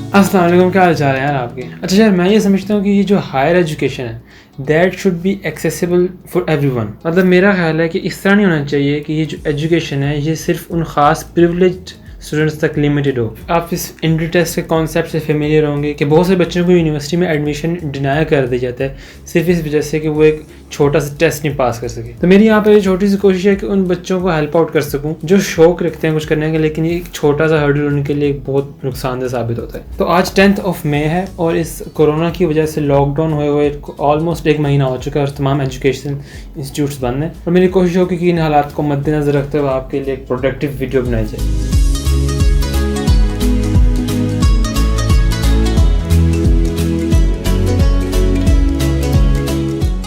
अस्सलाम वालेकुम, क्या हाल चाल है यार आपके। अच्छा यार, मैं ये समझता हूँ कि ये जो हायर एजुकेशन है that should be accessible for everyone. मतलब मेरा ख्याल है कि इस तरह नहीं होना चाहिए कि ये जो एजुकेशन है ये सिर्फ उन खास प्रिविलेज्ड स्टूडेंट्स तक लिमिटेड हो। आप इस एंट्री टेस्ट के कॉन्सेप्ट से फेमिलियर होंगे कि बहुत से बच्चों को यूनिवर्सिटी में एडमिशन डिनाई कर दिया जाता है सिर्फ इस वजह से कि वो एक छोटा सा टेस्ट नहीं पास कर सके। तो मेरी यहाँ पे छोटी सी कोशिश है कि उन बच्चों को हेल्प आउट कर सकूँ जो शौक रखते हैं कुछ करने के, लेकिन ये एक छोटा सा हर्डल उनके लिए बहुत नुकसानदेह साबित होता है। तो आज 10 मई है और इस कोरोना की वजह से लॉकडाउन हुए ऑलमोस्ट 1 महीना हो चुका है और तमाम एजुकेशन इंस्टीट्यूट्स बंद हैं। और मेरी कोशिश होगी कि इन हालात को मद्देनजर रखते हुए आपके लिए एक प्रोडक्टिव वीडियो बनाई जाए।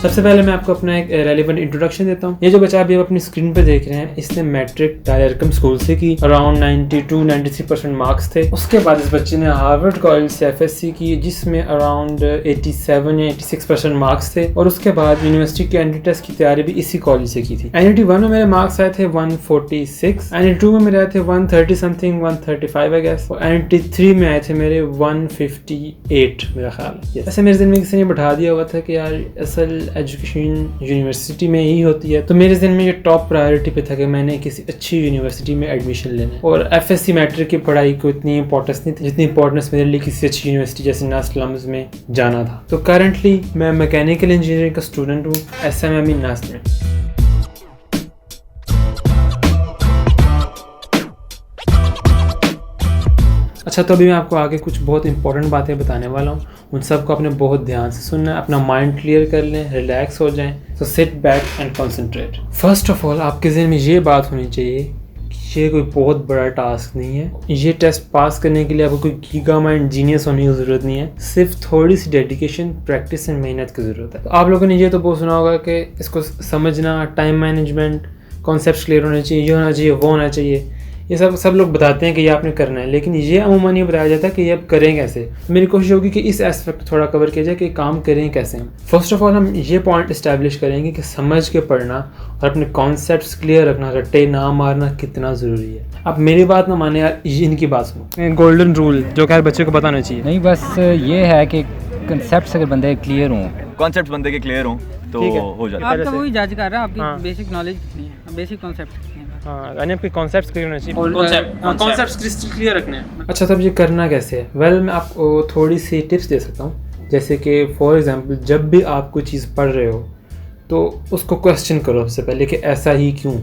सबसे पहले मैं आपको अपना एक रेलिवेंट इंट्रोडक्शन देता हूँ। ये जो बच्चा अभी आप अपनी स्क्रीन पे देख रहे हैं, इसने मैट्रिक डायरकम स्कूल से की, अराउंड 92-93% मार्क्स थे। उसके बाद इस बच्चे ने हार्वर्ड कॉलेज से FSC की जिसमें अराउंड 87 या 86% मार्क्स थे। और उसके बाद यूनिवर्सिटी के एंट्री टेस्ट की तैयारी भी इसी कॉलेज से की थी। NIT 1 में मेरे मार्क्स आए थे 146, NIT 2 में मेरे आए थे 130 समथिंग, 135 आई गेस, और NIT 3 में आए थे मेरे 158 मेरा ख्याल है। ऐसे मेरे ज़हन में किसी ने बैठा दिया हुआ था कि यार असल एजुकेशन यूनिवर्सिटी में ही होती है, तो मेरे ज़हन में ये टॉप प्रायोरिटी पे था कि मैंने किसी अच्छी यूनिवर्सिटी में एडमिशन लेना है। और FSC मैट्रिक की पढ़ाई को इतनी इंपॉर्टेंस नहीं थी जितनी इंपॉर्टेंस मेरे लिए किसी अच्छी यूनिवर्सिटी जैसे नास्ट स्लम्स में जाना था। तो करंटली मैं मैकेनिकल इंजीनियरिंग का स्टूडेंट हूँ SMME नास्ट में। अच्छा, तो अभी मैं आपको आगे कुछ बहुत इंपॉर्टेंट बातें बताने वाला हूँ। उन सबको आपने बहुत ध्यान से सुनना है, अपना माइंड क्लियर कर लें, रिलैक्स हो जाएं। तो sit back and concentrate. First of all आपके ज़हन में ये बात होनी चाहिए कि ये कोई बहुत बड़ा टास्क नहीं है। ये टेस्ट पास करने के लिए आपको कोई गीगा माइंड जीनियस होने की ज़रूरत नहीं है, सिर्फ थोड़ी सी डेडिकेशन, प्रैक्टिस एंड मेहनत की ज़रूरत है। तो आप लोगों ने ये तो बहुत सुना होगा कि इसको समझना, टाइम मैनेजमेंट, कॉन्सेप्ट क्लियर होने चाहिए, ये होना चाहिए, वो होना चाहिए। ये सब लोग बताते हैं कि ये आपने करना है, लेकिन ये अमूमन नहीं बताया जाता कि ये अब करें कैसे। तो मेरी कोशिश होगी कि इस एस्पेक्ट थोड़ा कवर किया जाए कि काम करें कैसे। फर्स्ट ऑफ ऑल हम ये पॉइंट इस्टेब्लिश करेंगे कि समझ के पढ़ना और अपने कॉन्सेप्ट्स क्लियर रखना, रट्टे ना मारना कितना ज़रूरी है। अब मेरी बात ना माने यार, इनकी बात सुनो। गोल्डन रूल जो कि हर बच्चे को बताना चाहिए। नहीं, बस ये है कि कॉन्सेप्ट्स अगर बंदे क्लियर हों, कॉन्सेप्ट बंदे के क्लियर हों तो हो जाता है। आप तो वही जज कर रहा है, आपकी बेसिक नॉलेज कितनी है, बेसिक कॉन्सेप्ट कितनी है। हाँ, यानी आपके कॉन्सेप्ट्स क्लियर होने चाहिए, कॉन्सेप्ट्स क्रिस्टल क्लियर रखने हैं। अच्छा, तब ये करना कैसे है? वेल, मैं आपको थोड़ी सी टिप्स दे सकता हूँ। जैसे कि फॉर एग्जांपल, जब भी आप कोई चीज़ पढ़ रहे हो तो उसको क्वेश्चन करो सबसे पहले कि ऐसा ही क्यों,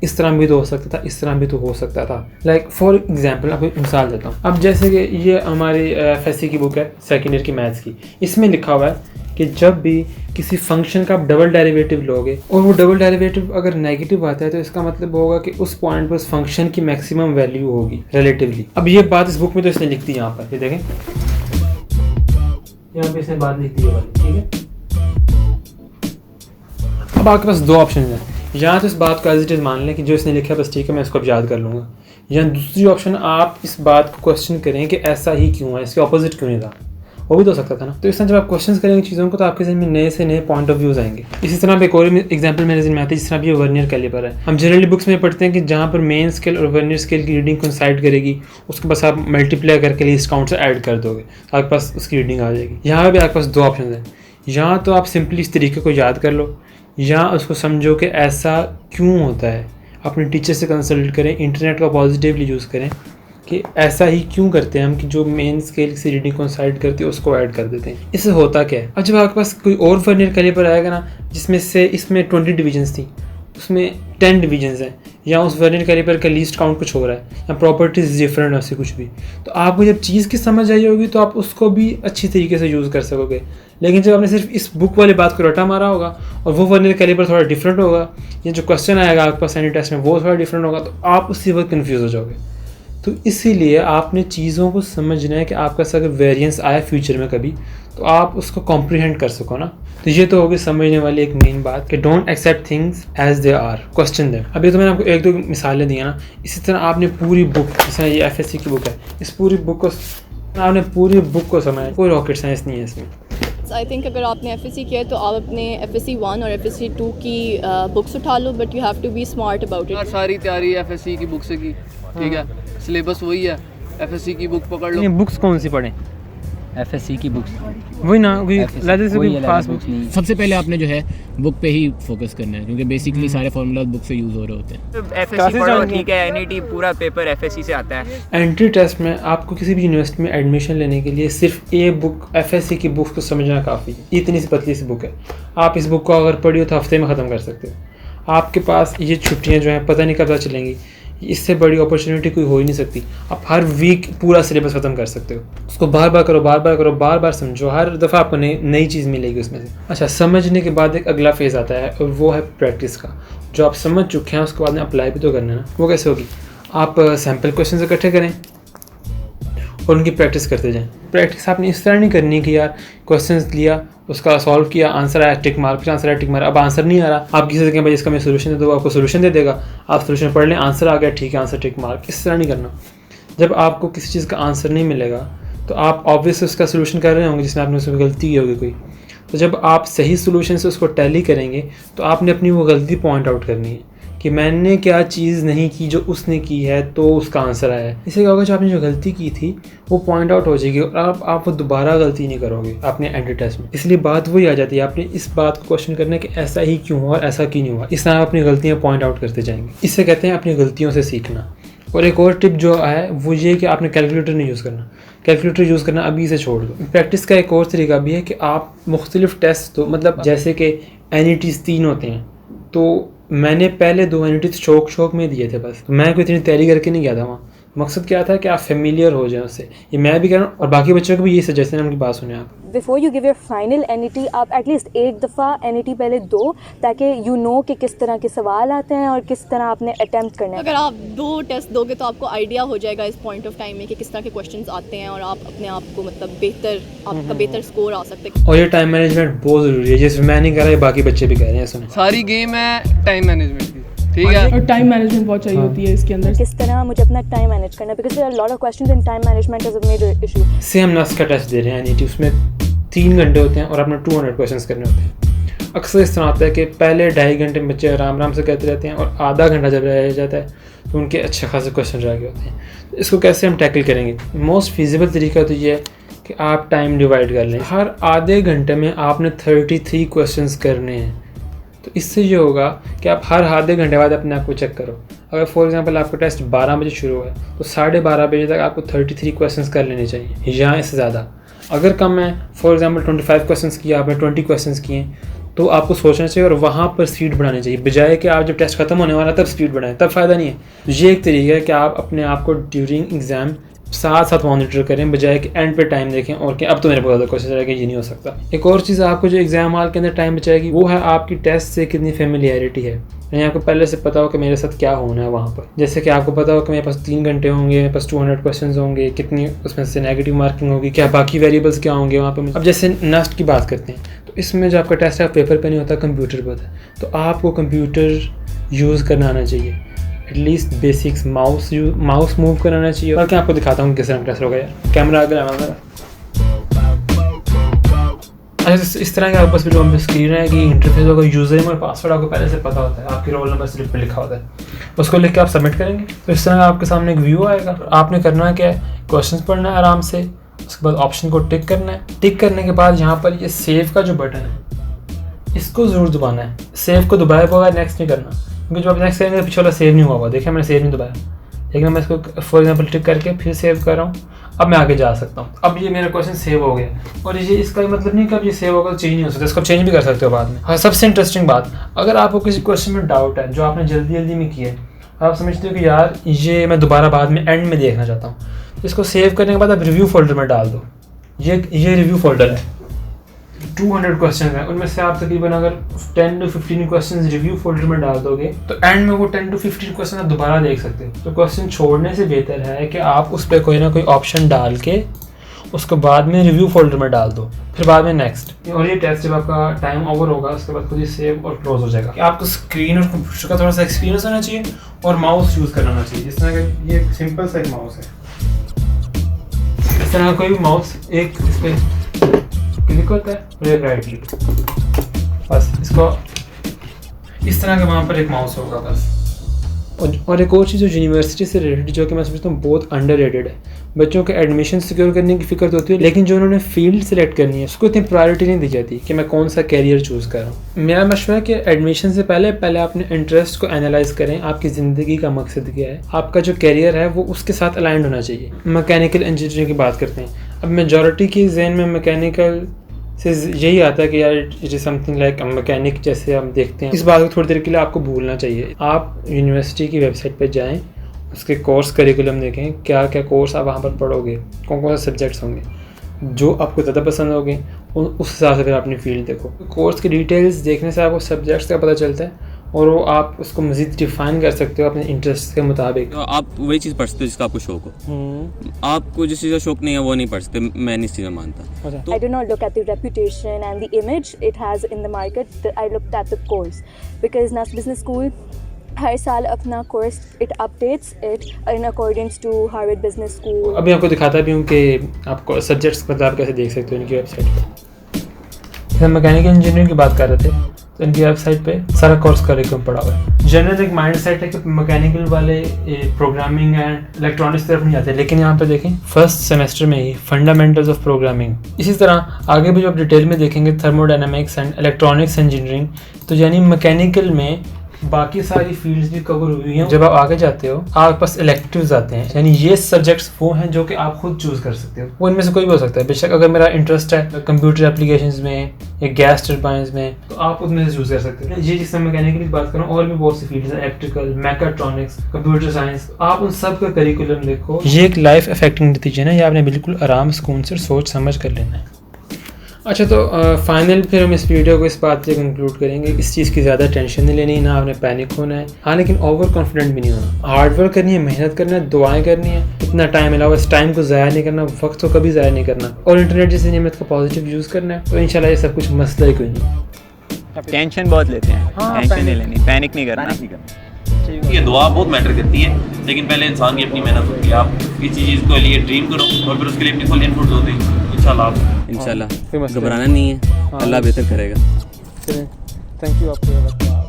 इस तरह भी तो हो सकता था, इस तरह भी तो हो सकता था। लाइक फॉर एग्जांपल आपको एक मिसाल देता हूँ। अब जैसे कि ये हमारी FSC की बुक है, सेकेंड ईयर की मैथ्स की। इसमें लिखा हुआ है कि जब भी किसी फंक्शन का आप डबल डेरिवेटिव लोगे और वो डबल डेरिवेटिव अगर नेगेटिव आता है तो इसका मतलब होगा कि उस पॉइंट पर उस फंक्शन की मैक्सिमम वैल्यू होगी रिलेटिवली। अब ये बात इस बुक में तो इसने लिख दी, यहाँ पर ये देखें, यहाँ पे इसने बात लिख दी है वाली, ठीक है। अब आपके पास दो ऑप्शन हैं, या तो इस बात को एज इट इज़ मान लें कि जो इसने लिखा है बस ठीक है, मैं इसको अब याद कर लूँगा, या दूसरी ऑप्शन आप इस बात को क्वेश्चन करें कि ऐसा ही क्यों है, इसके ऑपोजिट क्यों नहीं था, वो भी तो हो सकता था ना। तो इस तरह जब आप क्वेश्चन करेंगे चीज़ों को तो आपके ज़हन में नए से नए पॉइंट ऑफ व्यूज़ आएंगे। इसी तरह एक और एग्जांपल मेरे ज़हन में आती है, जिस तरह ये वर्नियर कैलिपर है। हम जनरली बुक्स में पढ़ते हैं कि जहाँ पर मेन स्केल और वर्नियर स्केल की रीडिंग कोइंसाइड करेगी, उसके पास आप मल्टीप्लाई करके लीस्ट काउंट से ऐड कर दोगे, आपके पास उसकी रीडिंग आ जाएगी। यहाँ भी आपके पास दो ऑप्शन हैं, या तो आप सिंपली इस तरीके को याद कर लो, या उसको समझो कि ऐसा क्यों होता है। अपने टीचर से कंसल्ट करें, इंटरनेट का पॉजिटिवली यूज़ करें कि ऐसा ही क्यों करते हैं हम कि जो मेन स्केल से रीडिंग कोइंसाइड करती है उसको ऐड कर देते हैं। इससे होता क्या है? अब जब आपके पास कोई और वर्नियर कैलिपर आएगा ना जिसमें से इसमें 20 डिवीजन्स थी, उसमें 10 डिवीजन्स हैं, या उस वर्नियर कैलिपर का लीस्ट काउंट कुछ हो रहा है, या प्रॉपर्टीज डिफरेंट है उससे कुछ भी, तो आपको जब चीज़ की समझ आई होगी तो आप उसको भी अच्छी तरीके से यूज़ कर सकोगे। लेकिन जब आपने सिर्फ इस बुक वाली बात को रटा मारा होगा और वो वर्नियर कैलिपर थोड़ा डिफरेंट होगा, या जो क्वेश्चन आएगा आपके पास एनी टेस्ट में वो थोड़ा डिफरेंट होगा, तो आप उसी वक्त कन्फ्यूज़ हो जाओगे। तो इसीलिए आपने चीज़ों को समझना है कि आपका अगर वेरिएंस आया फ्यूचर में कभी, तो आप उसको कॉम्प्रीहेंड कर सको ना। तो ये तो होगी समझने वाली एक मेन बात कि don't accept things as they are, question them. अभी तो मैंने आपको एक दो मिसालें दी हैं ना, इसी तरह आपने पूरी बुक, जैसे ये FSC की बुक है, इस पूरी बुक को समझना, कोई रॉकेट साइंस नहीं है इसमें। आई थिंक अगर आपने FSC किया है तो आप अपने FSC 1 और FSC 2 की बुक्स उठा लो, but you have to be smart about it. सारी तैयारी FSC की बुक से की, ठीक है, सिलेबस वही है, एफएससी की बुक पकड़ लो। नहीं, बुक्स कौन सी पढ़ें? एफएससी की बुक्स वही ना, वही FSC लाइब्रेरी से वही कोई है, खास बुक्स नहीं। सबसे पहले आपने जो है बुक पे ही फोकस करना है, क्योंकि बेसिकली सारे फार्मूला बुक से यूज़ हो रहे होते हैं। एफएससी पढ़ो, ठीक है, एनईटी पूरा पेपर एफएससी से आता है। एंट्री टेस्ट में आपको किसी भी यूनिवर्सिटी में एडमिशन लेने के लिए सिर्फ ये बुक एफएससी की बुक्स को समझना काफ़ी है। इतनी सी पतली सी बुक है, आप इस बुक को अगर पढ़ी हो तो हफ्ते में ख़त्म कर सकते हो। आपके पास ये छुट्टियाँ जो हैं पता नहीं कब तक चलेंगी, इससे बड़ी अपॉर्चुनिटी कोई हो ही नहीं सकती। आप हर वीक पूरा सिलेबस ख़त्म कर सकते हो। उसको बार बार करो, बार बार करो, बार बार समझो, हर दफ़ा आपको नई चीज़ मिलेगी उसमें से। अच्छा, समझने के बाद एक अगला फेज़ आता है और वो है प्रैक्टिस का। जो आप समझ चुके हैं उसके बाद में अप्लाई भी तो करना है ना। वो कैसे होगी? आप सैम्पल क्वेश्चन इकट्ठे करें और उनकी प्रैक्टिस करते जाएं। प्रैक्टिस आपने इस तरह नहीं करनी कि यार क्वेश्चंस लिया, उसका सॉल्व किया, आंसर आया, टिक मार्क, आंसर आया, टिक मार्क। अब आंसर नहीं आ रहा, आप किसी से कहें भाई इसका मैं सोल्यूशन दे दो, आपको सोल्यूशन दे देगा, आप सोल्यूशन पढ़ लें, आंसर आ गया, ठीक है, आंसर टिक मार्क। इस तरह नहीं करना। जब आपको किसी चीज़ का आंसर नहीं मिलेगा तो आप ऑब्वियसली उसका सोल्यूशन कर रहे होंगे जिसमें आपने उसमें गलती की होगी कोई। तो जब आप सही सोल्यूशन से उसको टैली करेंगे तो आपने अपनी वो गलती पॉइंट आउट करनी है कि मैंने क्या चीज़ नहीं की जो उसने की है तो उसका आंसर आया है। इससे क्या होगा, जो आपने जो गलती की थी वो पॉइंट आउट हो जाएगी और आप वो दोबारा गलती नहीं करोगे अपने एंट्री टेस्ट में। इसलिए बात वही आ जाती है, आपने इस बात को क्वेश्चन करना है कि ऐसा ही क्यों हुआ और ऐसा क्यों नहीं हुआ। इस तरह आप अपनी गलतियाँ पॉइंट आउट करते जाएंगे। इससे कहते हैं अपनी गलतियों से सीखना। और एक और टिप जो है वो ये कि आपने कैलकुलेटर नहीं यूज़ करना। कैलकुलेटर यूज़ करना अभी से छोड़ दो। प्रैक्टिस का एक और तरीका भी है कि आप मुख्तलिफ टेस्ट तो मतलब जैसे कि एनईटीज़ 3 होते हैं, तो मैंने पहले 2 एनईटीज़ शौक में दिए थे बस। तो मैं कोई इतनी तैयारी करके नहीं गया था वहाँ। मकसद क्या था कि आप फेमिलियर हो जाएं उससे। ये मैं भी कर रहा हूँ और बाकी बच्चों को भी ये सजेशन है, उनकी बात सुने आप। Before you give your final NET आप एटलीस्ट एक दफ़ा एनईटी पहले दो, ताकि यू नो कि किस तरह के सवाल आते हैं और किस तरह आपने अटेम्प्ट करना है। अगर आप 2 टेस्ट दोगे तो आपको आइडिया हो जाएगा इस पॉइंट ऑफ टाइम में कि किस तरह के क्वेश्चंस आते हैं और आप अपने आप को मतलब आपका बेहतर स्कोर आ सकते हैं। और ये टाइम मैनेजमेंट बहुत ज़रूरी है, जैसे मैं नहीं कर रहा, ये बाकी बच्चे भी कह रहे हैं। सुने, सारी गेम है टाइम मैनेजमेंट की, ठीक है, और टाइम मैनेजमेंट बहुत चाहिए होती है इसके अंदर। किस तरह मुझे अपना टाइम मैनेज करना है, because there are lot of questions in time management is a major issue. Same नस का टेस्ट दे रहे हैं एनईटी, उसमें 3 घंटे होते हैं और अपने 200 क्वेश्चंस करने होते हैं। अक्सर इस तरह होता है कि पहले 2.5 घंटे में बच्चे आराम से कहते रहते हैं और आधा घंटा जब रह जाता है तो उनके अच्छे खासे क्वेश्चन रह गए होते हैं। तो इसको कैसे हम टैकल करेंगे? मोस्ट फिजिबल तरीका तो ये है कि आप टाइम डिवाइड कर लें। हर आधे घंटे में आपने 33 क्वेश्चंस करने हैं। तो इससे ये होगा कि आप हर आधे घंटे बाद अपने आप को चेक करो। अगर फॉर एग्जांपल आपका टेस्ट 12 बजे शुरू हुआ है तो 12:30 बजे तक आपको 33 क्वेश्चंस कर लेने चाहिए या इससे ज़्यादा। अगर कम है, फॉर एग्जांपल 25 क्वेश्चंस किया आपने, 20 क्वेश्चंस किए, तो आपको सोचना चाहिए और वहाँ पर स्पीड बढ़ानी चाहिए, बजाय कि आप जब टेस्ट खत्म होने वाला तब स्पीड बढ़ाएं, तब फ़ायदा नहीं है। तो ये एक तरीका है कि आप अपने आप को ड्यूरिंग एग्ज़ाम साथ मॉनिटर करें, बजाय कि एंड पे टाइम देखें और कि अब तो मेरे को ज़्यादा क्वेश्चन रहेगा, ये नहीं हो सकता। एक और चीज़ आपको जो एग्जाम हॉल के अंदर टाइम बचाएगी वो है आपकी टेस्ट से कितनी फेमिलियरिटी है। यानी आपको पहले से पता हो कि मेरे साथ क्या होना है वहाँ पर। जैसे कि आपको पता हो कि मेरे पास 3 घंटे होंगे, मेरे पास 200 क्वेश्चन होंगे, कितनी उसमें से नेगेटिव मार्किंग होगी, क्या बाकी वेरिएबल्स क्या होंगे वहाँ पर। अब जैसे नेक्स्ट की बात करते हैं तो इसमें जो आपका टेस्ट है पेपर पर नहीं होता, कंप्यूटर पर होता है। तो आपको कंप्यूटर यूज़ करना आना चाहिए, एटलीस्ट बेसिक्स, माउस मूव कराना चाहिए। और क्या आपको दिखाता हूँ किस तरह टेस्ट होगा यार। कैमरा आगे लगा मेरा। अच्छा, इस तरह के आपके पास जो स्क्रीन है कि इंटरफेस होगा, यूज़र नेम और पासवर्ड आपको पहले से पता होता है, आपकी रोल नंबर स्लिप पे लिखा होता है, उसको लिख के आप सबमिट करेंगे तो इस तरह आपके सामने एक व्यू आएगा। आपने करना क्या है, क्वेश्चन पढ़ना है आराम से, उसके बाद ऑप्शन को टिक करना है। टिक करने के बाद यहाँ पर ये सेव का जो बटन है इसको ज़रूर दबाना है। सेव को दबाया होगा, नेक्स्ट नहीं करना, क्योंकि जब आप नेक्स्ट करेंगे तो पीछे वाला सेव नहीं हुआ होगा। देखिए मैंने सेव नहीं दबाया, लेकिन मैं इसको फॉर एग्जांपल टिक करके फिर सेव कर रहा हूँ। अब मैं आगे जा सकता हूँ। अब ये मेरा क्वेश्चन सेव हो गया और ये इसका मतलब नहीं कि अब ये सेव होगा तो चेंज नहीं हो सकता, इसको चेंज भी कर सकते हो बाद में। हाँ, सबसे इंटरेस्टिंग बात, अगर आपको किसी क्वेश्चन में डाउट है जो आपने जल्दी में किया है, आप समझते हो कि यार ये मैं दोबारा बाद में एंड में देखना चाहता हूँ, तो इसको सेव करने के बाद आप रिव्यू फोल्डर में डाल दो। ये रिव्यू फोल्डर है, 200 क्वेश्चन है, उनमें से आप तकरीबन अगर 10 to 15 क्वेश्चन रिव्यू फोल्डर में डाल दोगे तो एंड में वो 10 to 15 क्वेश्चन आप दोबारा देख सकते हो। तो क्वेश्चन छोड़ने से बेहतर है कि आप उस पर कोई ना कोई ऑप्शन डाल के उसको बाद में रिव्यू फोल्डर में डाल दो, फिर बाद में नेक्स्ट। और ये टेस्ट जब आपका टाइम ओवर होगा उसके बाद खुद ही सेव और क्लोज हो जाएगा। आपको स्क्रीन और कंप्यूटर का थोड़ा सा एक्सपीरियंस होना चाहिए और माउस यूज़ करना आना चाहिए। जिस तरह का ये सिंपल सा एक माउस है, इस तरह का कोई भी माउस, एक इस पर क्लिक होता है और एक राइट क्लिक, बस इसको इस तरह के वहाँ पर एक माउस होगा बस। और एक और चीज़ जो यूनिवर्सिटी से रिलेटेड, जो कि मैं समझता हूँ बहुत अंडररेटेड है, बच्चों के एडमिशन सिक्योर करने की फिक्र तो होती है, लेकिन जो उन्होंने फील्ड सेलेक्ट करनी है उसको इतनी प्रायोरिटी नहीं दी जाती कि मैं कौन सा कैरियर चूज़ कर रहा हूँ। मेरा मशवरा है कि एडमिशन से पहले आपने इंटरेस्ट को एनालाइज करें, आपकी ज़िंदगी का मकसद क्या है, आपका जो कैरियर है वो उसके साथ अलाइंड होना चाहिए। मैकेनिकल इंजीनियरिंग की बात करते हैं, अब मेजॉरिटी की जहन में मैकेनिकल से यही आता है कि यार it is something like mechanic, जैसे हम देखते हैं। इस बात को थोड़ी देर के लिए आपको भूलना चाहिए। आप यूनिवर्सिटी की वेबसाइट पर जाएं, उसके कोर्स करिकुलम देखें, क्या क्या कोर्स आप वहाँ पर पढ़ोगे, कौन कौन से सब्जेक्ट्स होंगे जो आपको ज़्यादा पसंद होंगे, उस हिसाब से फिर अपनी फील्ड देखो। कोर्स की डिटेल्स देखने से आपको सब्जेक्ट्स का पता चलता है और वो आप उसको मज़ीद डिफ़ाइन कर सकते हो अपने इंटरेस्ट के मुताबिक। तो आप वही चीज़ पढ़ सकते हो जिसका आपको शौक हो। आपको जिस चीज़ का शौक नहीं है वो नहीं पढ़ सकते, मैं नहीं इस चीज़ में मानता। I do not look at the reputation and the image it has in the market. I looked at the course because NAS Business School हर साल अपना course it updates it in accordings to Harvard business school. अभी आपको दिखाता भी हूँ कि आपको सब्जेक्ट्स मतलब आप कैसे देख सकते हो इनकी वेबसाइट पर। हम मैकेनिकल इंजीनियरिंग की बात कर रहे थे तो इनकी वेबसाइट पे सारा कोर्स करिकुलम पड़ा हुआ है। जनरल एक माइंड सेट है कि मैकेनिकल वाले प्रोग्रामिंग एंड इलेक्ट्रॉनिक्स तरफ नहीं जाते, लेकिन यहाँ पे देखें फर्स्ट सेमेस्टर में ही फंडामेंटल्स ऑफ प्रोग्रामिंग। इसी तरह आगे भी जो आप डिटेल में देखेंगे थर्मोडायनामिक्स एंड इलेक्ट्रॉनिक्स इंजीनियरिंग, तो यानी मैकेनिकल में बाकी सारी फील्ड्स भी कवर हुई हैं। जब आप आगे जाते हो आपके पास इलेक्टिव्स आते हैं, यानी ये सब्जेक्ट्स वो हैं जो कि आप खुद चूज़ कर सकते हो। वो इनमें से कोई भी हो सकता है। बेशक अगर मेरा इंटरेस्ट है कंप्यूटर एप्लीकेशंस में या गैस टर्बाइंस में, तो आप उसमें से चूज़ कर सकते हो। ये जिससे मैकेनिकल की बात करूँ और भी बहुत सी फील्ड्स हैं, इलेक्ट्रिकल, मैकाट्रॉनिक्स, कंप्यूटर साइंस, आप उन सब का करिकुलम देखो। ये एक लाइफ अफेक्टिंग नतीजा है, ये आपने बिल्कुल आराम सुकून से सोच समझ कर लेना है। अच्छा, तो फाइनल फिर हम इस वीडियो को इस बात से कंक्लूड करेंगे, इस चीज़ की ज़्यादा टेंशन नहीं लेनी, ना आपने पैनिक होना है। हाँ, लेकिन ओवर कॉन्फिडेंट भी नहीं होना। हार्ड वर्क करनी है, मेहनत करना है, दुआएं करनी है, इतना टाइम मिला हुआ इस टाइम को ज़ाया नहीं करना, वक्त को कभी ज़ाया नहीं करना, और इंटरनेट जैसी नियमत का पॉजिटिव यूज़ करना है। तो इंशाल्लाह ये सब कुछ मसला ही कोई नहीं। टेंशन बहुत लेते हैं, टेंशन नहीं लेनी, पैनिक नहीं करना। ये दुआ बहुत मैटर करती है, लेकिन पहले इंसान की अपनी मेहनत होती है। आप किसी चीज़ को लिए ड्रीम करो और फिर उसके लिए अपनी फुल इनपुट होती है। इंशाल्लाह घबराना नहीं है, अल्लाह बेहतर करेगा। थैंक यू आपको।